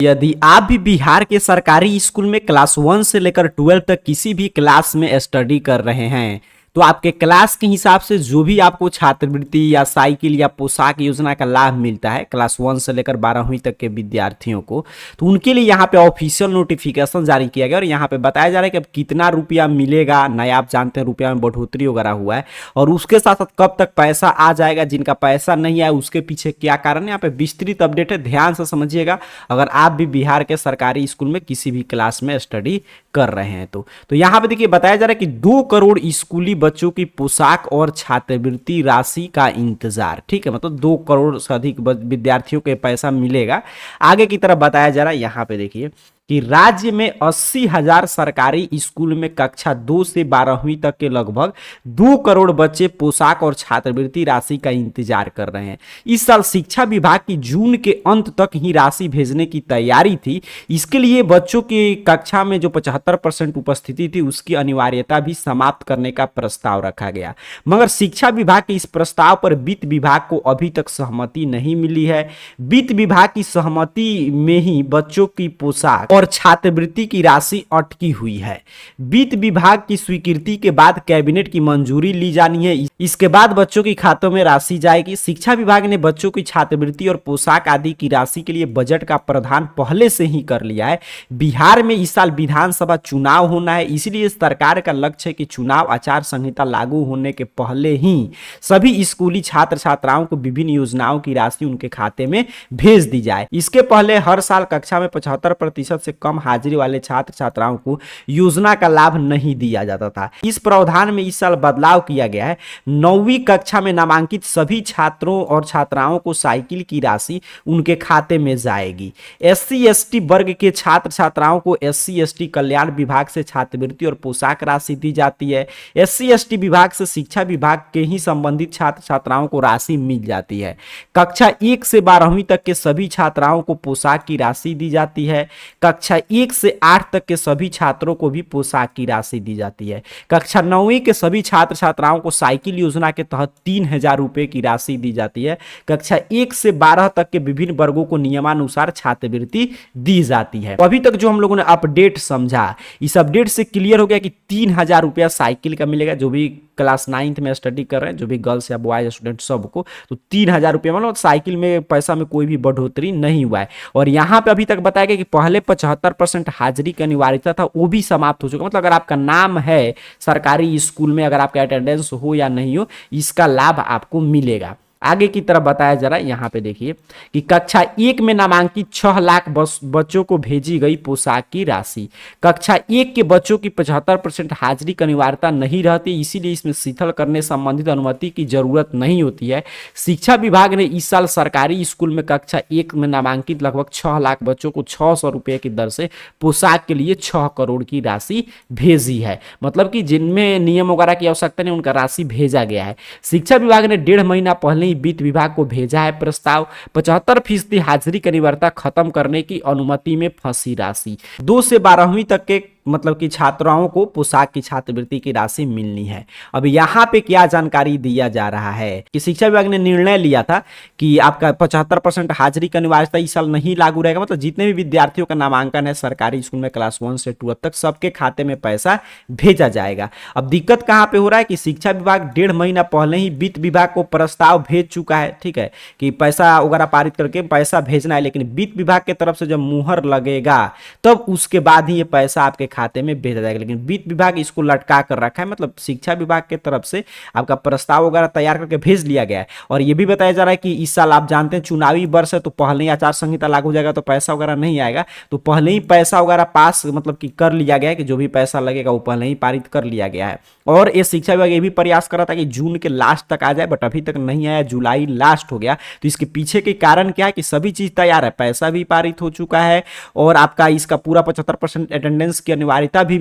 यदि आप भी बिहार के सरकारी स्कूल में क्लास 1 से लेकर 12 तक किसी भी क्लास में स्टडी कर रहे हैं तो आपके क्लास के हिसाब से जो भी आपको छात्रवृत्ति या साइकिल या पोशाक योजना का लाभ मिलता है क्लास 1 से लेकर 12वीं तक के विद्यार्थियों को, तो उनके लिए यहाँ पे ऑफिशियल नोटिफिकेशन जारी किया गया और यहाँ पे बताया जा रहा है कि अब कितना रुपया मिलेगा। नया आप जानते हैं रुपया में बढ़ोतरी वगैरह हुआ है और उसके साथ साथ कब तक पैसा आ जाएगा, जिनका पैसा नहीं आया उसके पीछे क्या कारण है, यहाँ पे विस्तृत अपडेट है, ध्यान से समझिएगा अगर आप भी बिहार के सरकारी स्कूल में किसी भी क्लास में स्टडी कर रहे हैं तो यहाँ पे देखिए बताया जा रहा है कि 2 करोड़ स्कूली बच्चों की पोशाक और छात्रवृत्ति राशि का इंतजार। ठीक है, मतलब 2 करोड़ से अधिक विद्यार्थियों को पैसा मिलेगा। आगे की तरफ बताया जा रहा है यहाँ पे देखिए कि राज्य में 80,000 सरकारी स्कूल में कक्षा 2 से 12वीं तक के लगभग 2 करोड़ बच्चे पोशाक और छात्रवृत्ति राशि का इंतजार कर रहे हैं। इस साल शिक्षा विभाग की जून के अंत तक ही राशि भेजने की तैयारी थी। इसके लिए बच्चों की कक्षा में जो 75% उपस्थिति थी उसकी अनिवार्यता भी समाप्त करने का प्रस्ताव रखा गया, मगर शिक्षा विभाग के इस प्रस्ताव पर वित्त विभाग को अभी तक सहमति नहीं मिली है। वित्त विभाग की सहमति में ही बच्चों की पोशाक और छात्रवृत्ति की राशि अटकी हुई है। वित्त विभाग की स्वीकृति के बाद कैबिनेट की मंजूरी ली जानी है, इसके बाद बच्चों के खातों में राशि जाएगी। शिक्षा विभाग ने बच्चों की छात्रवृत्ति और पोशाक आदि की राशि के लिए बजट का प्रावधान पहले से ही कर लिया है। बिहार में इस साल विधानसभा चुनाव होना है, इसलिए सरकार का लक्ष्य है कि चुनाव आचार संहिता लागू होने के पहले ही सभी स्कूली छात्र छात्राओं को विभिन्न योजनाओं की राशि उनके खाते में भेज दी जाए। इसके पहले हर साल कक्षा में 75% से कम हाजिरी वाले छात्र छात्राओं को योजना का लाभ नहीं दिया जाता था। इस प्रावधान में इस साल बदलाव किया गया है। 9वीं कक्षा में नामांकित सभी छात्रों और छात्राओं को साइकिल की राशि उनके खाते में जाएगी। SC ST वर्ग के छात्र छात्राओं को SC ST कल्याण विभाग से छात्रवृत्ति और पोशाक राशि दी जाती है। SC ST विभाग से शिक्षा विभाग के ही संबंधित छात्र छात्राओं को राशि मिल जाती है। कक्षा 1 से 12वीं तक के सभी छात्राओं को पोशाक की राशि दी जाती है। कक्षा 1 से 8 तक के सभी छात्रों को भी पोशाक की राशि दी जाती है। कक्षा 9वीं के सभी छात्र छात्राओं को साइकिल योजना के तहत 3,000 रुपए की राशि दी जाती है। कक्षा 1 से 12 तक के विभिन्न वर्गों को नियमानुसार छात्रवृत्ति दी जाती है। अभी तक जो हम लोगों ने अपडेट समझा, इस अपडेट से क्लियर हो गया कि 3,000 रुपया साइकिल का मिलेगा जो भी क्लास 9th में स्टडी कर रहे हैं, जो भी गर्ल्स या बॉयज स्टूडेंट सबको, तो 3,000 रुपया मतलब साइकिल में पैसा में कोई भी बढ़ोतरी नहीं हुआ है। और यहाँ पे अभी तक बताया गया कि पहले 75% हाजिरी की अनिवार्यता था, वो भी समाप्त हो चुका। मतलब अगर आपका नाम है सरकारी स्कूल में, अगर आपका अटेंडेंस हो या नहीं हो, इसका लाभ आपको मिलेगा। आगे की तरफ बताया जा रहा है यहाँ पे देखिए कि कक्षा 1 में नामांकित 6 लाख बच्चों को भेजी गई पोशाक की राशि। कक्षा 1 के बच्चों की 75% हाजिरी की अनिवार्यता नहीं रहती, इसीलिए इसमें शिथिल करने संबंधित अनुमति की जरूरत नहीं होती है। शिक्षा विभाग ने इस साल सरकारी स्कूल में कक्षा 1 में नामांकित लगभग 6 लाख बच्चों को 600 रुपये की दर से पोशाक के लिए 6 करोड़ की राशि भेजी है। मतलब कि जिनमें नियम वगैरह की आवश्यकता नहीं उनका राशि भेजा गया है। शिक्षा विभाग ने 1.5 महीना पहले वित्त विभाग को भेजा है प्रस्ताव। 75% हाजिरी की अनिवार्यता खत्म करने की अनुमति में फंसी राशि। 2 से 12वीं तक के मतलब कि छात्राओं को पोशाक की छात्रवृत्ति की राशि मिलनी है। अब यहाँ पे क्या जानकारी दिया जा रहा है कि शिक्षा विभाग ने निर्णय लिया था कि आपका 75% हाजिरी की अनिवार्यता इस साल नहीं लागू रहेगा। मतलब जितने भी विद्यार्थियों का नामांकन है सरकारी स्कूल में क्लास 1 से 12 तक, सबके खाते में पैसा भेजा जाएगा। अब दिक्कत कहाँ पे हो रहा है कि शिक्षा विभाग 1.5 महीना पहले ही वित्त विभाग को प्रस्ताव भेज चुका है, ठीक है, कि पैसा वगैरह पारित करके पैसा भेजना है, लेकिन वित्त विभाग की तरफ से जब मुहर लगेगा तब उसके बाद ही ये पैसा आपके खाते में भेजा जाएगा। लेकिन वित्त विभाग इसको लटका कर रखा है, मतलब शिक्षा विभाग की तरफ से आपका प्रस्ताव वगैरह तैयार करके भेज लिया गया है। और ये भी बताया जा रहा है कि इस साल आप जानते हैं चुनावी वर्ष है, तो पहले ही आचार संहिता लागू हो जाएगा, तो पैसा वगैरह नहीं आएगा, तो पहले ही पैसा वगैरह पास मतलब कि कर लिया गया है कि जो भी पैसा लगेगा वो पहले ही पारित कर लिया गया है। और ये शिक्षा विभाग ये भी प्रयास कर रहा था कि जून के लास्ट तक आ जाए, बट अभी तक नहीं आया, जुलाई लास्ट हो गया। तो इसके पीछे के कारण क्या है कि सभी चीज तैयार है, पैसा भी पारित हो चुका है और आपका इसका पूरा 75% अटेंडेंस की अनिवार्यता भी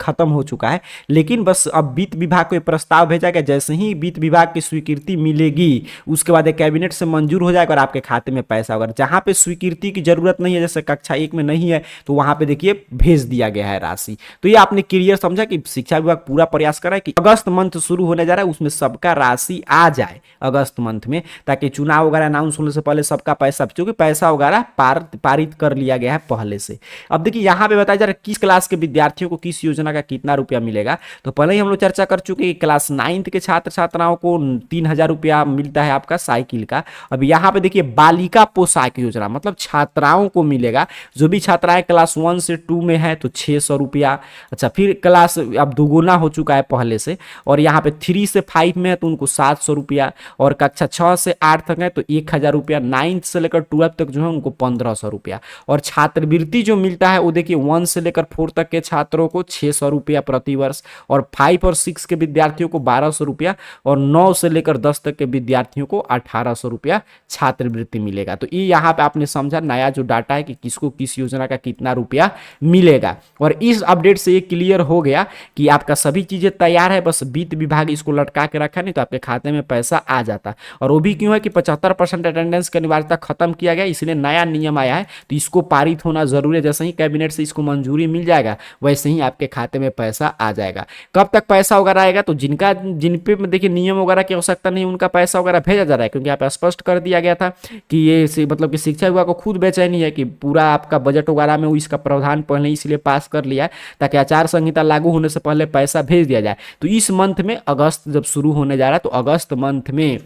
खत्म हो चुका है। लेकिन बस अब वित्त विभाग को प्रस्ताव भेजा गया, जैसे ही वित्त विभाग की स्वीकृति मिलेगी उसके बाद कैबिनेट से मंजूर हो जाएगा और आपके खाते में पैसा होगा। जहां पे स्वीकृति की जरूरत नहीं है, जैसे कक्षा 1 में नहीं है, तो वहां पे देखिए भेज दिया गया है राशि। तो ये आपने क्लियर समझा कि शिक्षा विभाग पूरा प्रयास कर रहा है कि अगस्त मंथ शुरू होने जा रहा है उसमें सबका राशि आ जाए अगस्त मंथ में, ताकि चुनाव वगैरह अनाउंस होने से पहले सबका पैसा, क्योंकि पैसा वगैरह पारित कर लिया गया है पहले से। अब देखिए यहाँ पे बताया जा रहा है किस क्लास के विद्यार्थियों को किस योजना का कितना रुपया मिलेगा। तो पहले ही हम लोग चर्चा कर चुके हैं क्लास 9th के छात्र छात्राओं को 3000 रुपया मिलता है आपका साइकिल का। अब यहाँ पे देखिए बालिका पोशाक योजना, मतलब छात्राओं को मिलेगा, जो भी छात्राएं क्लास 1 से 2 में है तो 600 रुपया। अच्छा, फिर क्लास अब दुगुना हो चुका है पहले से, और यहाँ पे 3 से 5 में है तो उनको 700 रुपया, और कक्षा 6 से 8 तक है तो 1000 रुपया, 9th से लेकर 12 तक जो है उनको 1500 रुपया। और छात्रवृत्ति जो मिलता है वो देखिए 1 से लेकर 4 तक के छात्रों को 600 रुपया प्रति वर्ष, और 5 और 6 के विद्यार्थियों को 1200 रुपया, और 9 से लेकर 10 तक के विद्यार्थियों को 1800 रुपया छात्रवृत्ति मिलेगा। तो ये यहाँ पे आपने समझा नया जो डाटा है कि किसको किस योजना का कितना रुपया मिलेगा। और इस अपडेट से ये क्लियर हो गया कि आपका सभी चीजें तैयार है, बस वित्त विभाग इसको लटका के रखा, नहीं तो आपके खाते में पैसा आ जाता। और वो भी क्यों है कि 75% अटेंडेंस की अनिवार्यता खत्म किया गया, इसलिए नया नियम आया है, तो इसको पारित होना जरूरी है। जैसे ही कैबिनेट से इसको मंजूरी मिल जाएगा वैसे ही आपके खाते में पैसा आ जाएगा। कब तक पैसा वगैरह आएगा, तो जिन पे देखिए नियम वगैरह की आवश्यकता नहीं, उनका पैसा वगैरह भेजा जा रहा है, क्योंकि यहाँ पे स्पष्ट कर दिया गया था कि ये मतलब कि शिक्षा विभाग को खुद बेचैनी है कि पूरा आपका बजट वगैरह में वो इसका प्रावधान पहले इसलिए पास कर लिया है ताकि आचार संहिता लागू होने से पहले पैसा भेज दिया जाए। तो इस मंथ में अगस्त जब शुरू होने जा रहा है तो अगस्त मंथ में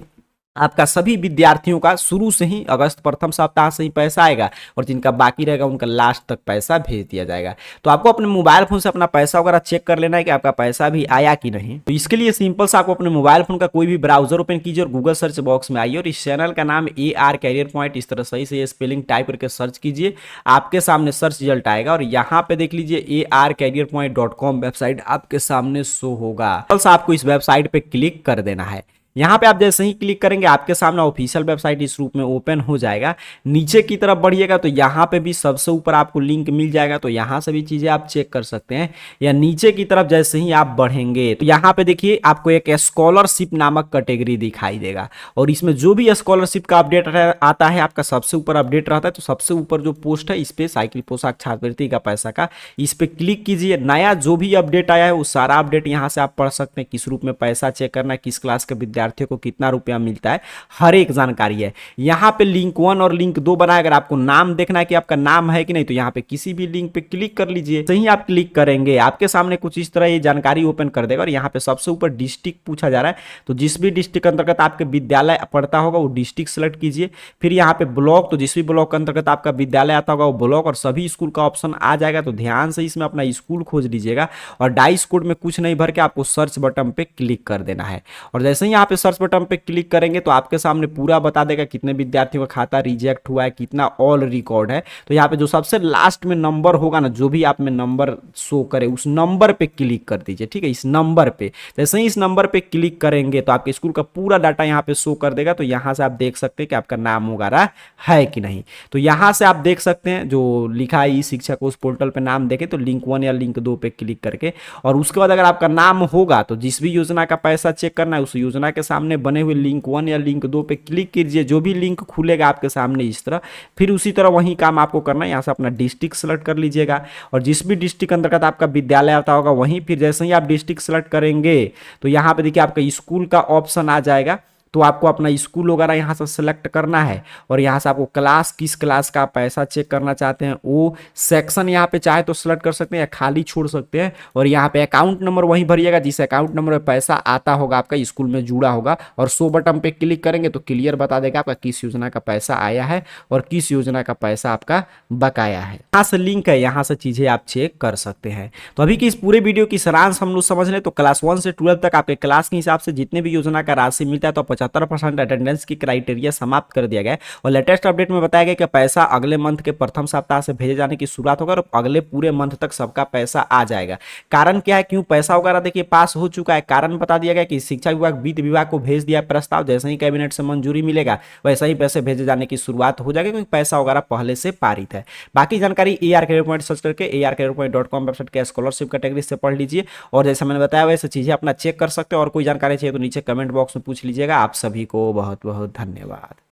आपका सभी विद्यार्थियों का शुरू से ही अगस्त प्रथम सप्ताह से ही पैसा आएगा, और जिनका बाकी रहेगा उनका लास्ट तक पैसा भेज दिया जाएगा। तो आपको अपने मोबाइल फोन से अपना पैसा वगैरह चेक कर लेना है कि आपका पैसा भी आया कि नहीं। तो इसके लिए सिंपल सा आपको अपने मोबाइल फोन का कोई भी ब्राउजर ओपन कीजिए और गूगल सर्च बॉक्स में आइए और इस चैनल का नाम AR कैरियर पॉइंट इस तरह सही से स्पेलिंग टाइप करके सर्च कीजिए। आपके सामने सर्च रिजल्ट आएगा और यहाँ पे देख लीजिए arcareerpoint.com वेबसाइट आपके सामने शो होगा। बस आपको इस वेबसाइट पे क्लिक कर देना है। यहाँ पे आप जैसे ही क्लिक करेंगे आपके सामने ऑफिशियल वेबसाइट इस रूप में ओपन हो जाएगा। नीचे की तरफ बढ़िएगा तो यहाँ पे भी सबसे ऊपर आपको लिंक मिल जाएगा, तो यहाँ से भी चीजें आप चेक कर सकते हैं। या नीचे की तरफ जैसे ही आप बढ़ेंगे तो यहाँ पे देखिए आपको एक स्कॉलरशिप नामक कैटेगरी दिखाई देगा, और इसमें जो भी स्कॉलरशिप का अपडेट आता है आपका सबसे ऊपर अपडेट रहता है। तो सबसे ऊपर जो पोस्ट है इस पे साइकिल पोशाक छात्रवृत्ति का पैसा का, इस पे क्लिक कीजिए। नया जो भी अपडेट आया है वो सारा अपडेट यहाँ से आप पढ़ सकते हैं, किस रूप में पैसा चेक करना है, किस क्लास के विद्यार्थियों को कितना रुपया मिलता है, हर एक जानकारी है। यहाँ पे लिंक 1 और लिंक 2 बनाया। अगर आपको नाम देखना है कि आपका नाम है कि नहीं, तो यहाँ पे किसी भी लिंक पे क्लिक कर लीजिए। सही आप क्लिक करेंगे आपके सामने कुछ इस तरह ये जानकारी ओपन कर देगा, और यहाँ पे सबसे ऊपर डिस्ट्रिक्ट पूछा जा रहा है, तो जिस भी डिस्ट्रिक्ट अंतर्गत आपके विद्यालय पड़ता होगा वो डिस्ट्रिक्ट सेलेक्ट कीजिए। फिर यहाँ पे ब्लॉक, तो जिस भी ब्लॉक के अंतर्गत आपका विद्यालय आता होगा वो ब्लॉक, और सभी स्कूल का ऑप्शन आ जाएगा। तो ध्यान से इसमें अपना स्कूल खोज लीजिएगा, और डाइस कोड में कुछ नहीं भर के आपको सर्च बटन पे क्लिक कर देना है। और जैसे ही यहाँ पे सर्च बटन पे क्लिक करेंगे तो आपके सामने पूरा बता देगा कितने विद्यार्थियों का खाता रिजेक्ट हुआ है, कितना ऑल रिकॉर्ड है। तो यहाँ पे जो सबसे लास्ट में नंबर होगा ना, जो भी आप में नंबर शो करे उस नंबर पे क्लिक कर दीजिए, ठीक है। इस नंबर पे जैसे ही इस नंबर पे क्लिक करेंगे तो आपके स्कूल का पूरा डाटा यहाँ पे शो कर देगा। तो यहाँ से आप देख सकते हैं कि आपका नाम वगैरह है कि नहीं। तो यहाँ से आप देख सकते हैं जो लिखा है ई शिक्षा कोश पोर्टल पे नाम देखे, तो लिंक 1 या लिंक 2 पे क्लिक करके, और उसके बाद अगर आपका नाम होगा तो जिस भी योजना का पैसा चेक करना है उस योजना के सामने बने हुए लिंक 1 या लिंक 2 पे क्लिक कीजिए। जो भी लिंक खुलेगा आपके सामने इस तरह, फिर उसी तरह वही काम आपको करना है। यहाँ से अपना डिस्ट्रिक्ट सेलेक्ट कर लीजिएगा, और जिस भी डिस्ट्रिक्ट अंतर्गत आपका विद्यालय आता होगा वहीं फिर जैसे ही आप डिस्ट्रिक्ट सेलेक्ट करेंगे तो यहाँ पे देखिए आपका स्कूल का ऑप्शन आ जाएगा। तो आपको अपना स्कूल वगैरह यहाँ से सेलेक्ट करना है, और यहाँ से आपको क्लास किस क्लास का पैसा चेक करना चाहते हैं वो सेक्शन यहाँ पे चाहे तो सेलेक्ट कर सकते हैं या खाली छोड़ सकते हैं। और यहाँ पे अकाउंट नंबर वहीं भरिएगा जिस अकाउंट नंबर में पैसा आता होगा आपका स्कूल में जुड़ा होगा, और 100 बटन पे क्लिक करेंगे तो क्लियर बता देगा आपका किस योजना का पैसा आया है और किस योजना का पैसा आपका बकाया है। यहाँ से लिंक है, यहाँ से चीजें आप चेक कर सकते हैं। तो अभी की इस पूरे वीडियो की सारांश हम लोग समझ लें तो क्लास 1 से 12 तक आपके क्लास के हिसाब से जितने भी योजना का राशि मिलता है तो 75% अटेंडेंस की क्राइटेरिया समाप्त कर दिया गया है। और लेटेस्ट अपडेट में बताया गया कि पैसा अगले मंथ के प्रथम सप्ताह से भेजे जाने की शुरुआत होगा और अगले पूरे मंथ तक सबका पैसा आ जाएगा। कारण क्या है, क्यों पैसा वगैरह देखिए पास हो चुका है, कारण बता दिया गया कि शिक्षा विभाग वित्त विभाग को भेज दिया प्रस्ताव, जैसे ही कैबिनेट से मंजूरी मिलेगा वैसे ही पैसे भेजे जाने की शुरुआत हो जाएगी, क्योंकि पैसा वगैरह पहले से पारित है। बाकी जानकारी AR कैरियर पॉइंट सर्च करके arcareerpoint.com वेबसाइट के स्कॉलरशिप कैटेगरी से पढ़ लीजिए। और जैसे मैंने बताया वैसे चीजें अपना चेक कर सकते हो, और कोई जानकारी चाहिए तो नीचे कमेंट बॉक्स में पूछ लीजिएगा। आप सभी को बहुत बहुत धन्यवाद।